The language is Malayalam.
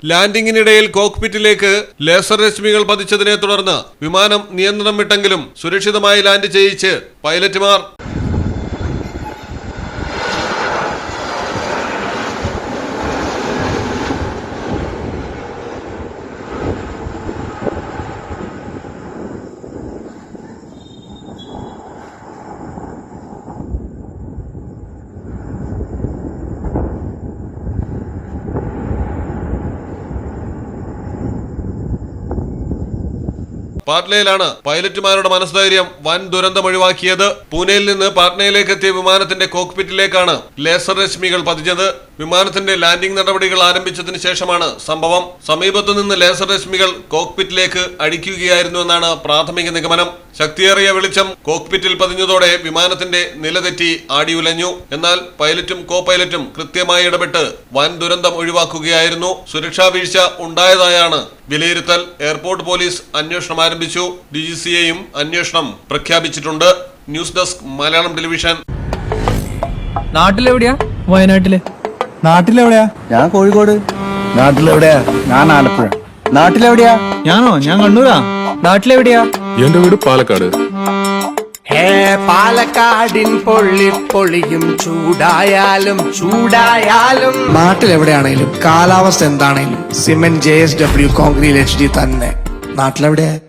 ലാൻഡിംഗിനിടയിൽ കോക്പിറ്റിലേക്ക് ലേസർ രശ്മികൾ പതിച്ചതിനെ തുടർന്ന് വിമാനം നിയന്ത്രണം വിട്ടെങ്കിലും സുരക്ഷിതമായി ലാൻഡ് ചെയ്യിച്ച് പൈലറ്റുമാർ പാട്നയിലാണ് പൈലറ്റുമാരുടെ മനസ്ധൈര്യം വൻ ദുരന്തം ഒഴിവാക്കിയത്. പൂനെയിൽ നിന്ന് പാട്നയിലേക്ക് എത്തിയ വിമാനത്തിന്റെ കോക്പിറ്റിലേക്കാണ് ലേസർ രശ്മികൾ പതിച്ചത്. വിമാനത്തിന്റെ ലാൻഡിംഗ് നടപടികൾ ആരംഭിച്ചതിന് ശേഷമാണ് സംഭവം. സമീപത്തു നിന്ന് ലേസർ രശ്മികൾ കോക്പിറ്റിലേക്ക് അടിക്കുകയായിരുന്നുവെന്നാണ് പ്രാഥമിക നിഗമനം. ശക്തിയേറിയ വെളിച്ചം കോക്പിറ്റിൽ പതിഞ്ഞതോടെ വിമാനത്തിന്റെ നിലതെറ്റി ആടിയുലഞ്ഞു. എന്നാൽ പൈലറ്റും കോ പൈലറ്റും കൃത്യമായി ഇടപെട്ട് വൻ ദുരന്തം ഒഴിവാക്കുകയായിരുന്നു. സുരക്ഷാ വീഴ്ച ഉണ്ടായതായാണ് വിലയിരുത്തൽ. എയർപോർട്ട് പോലീസ് അന്വേഷണം ആരംഭിച്ചു. DGCAയും അന്വേഷണം പ്രഖ്യാപിച്ചിട്ടുണ്ട്. News desk Malayalam television. നാട്ടിലെവിടെയാ? വയനാട്ടില്. നാട്ടിലെവിടെയാ? ഞാൻ കോഴിക്കോട്. നാട്ടിലെവിടെയാ? ഞാൻ ആലപ്പുഴ. നാട്ടിലെവിടെയാ? ഞാനോ? ഞാൻ കണ്ണൂരാ. നാട്ടിലെവിടെയാ? എന്റെ വീട് പാലക്കാട്. പാലക്കാടിൻ പൊള്ളിയും ചൂടായാലും നാട്ടിലെവിടെയാണേലും കാലാവസ്ഥ എന്താണേലും സിമെന്റ് JSW കോൺക്രീറ്റ് HD തന്നെ. നാട്ടിലെവിടെയാ?